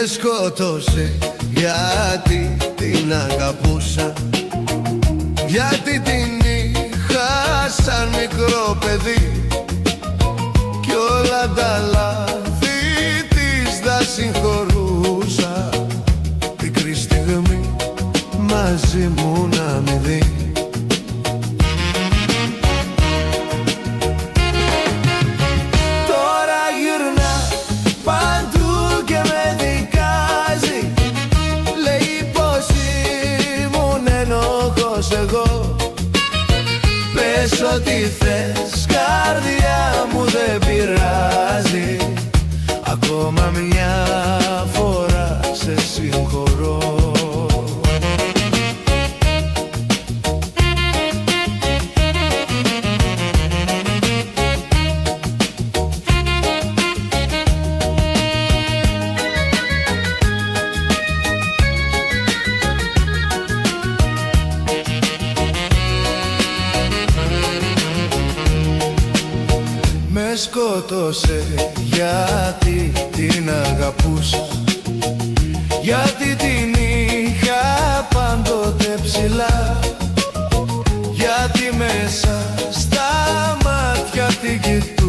σκότωσε γιατί την αγαπούσα, γιατί την είχα σαν μικρό παιδί κι όλα τα λάθη της τα συγχωρούσα. Μικρή στιγμή μαζί μου να μη δει. Τώρα γυρνά παντού και με δικάζει, λέει πως ήμουν ενοχός εγώ. Πες ό,τι θες, καρδιά μου, δεν πειράζει, ακόμα μια φορά σε συγχωρώ. Με σκότωσε γιατί την αγαπούσα, γιατί την είχα πάντοτε ψηλά, γιατί μέσα στα μάτια την κοιτούσα.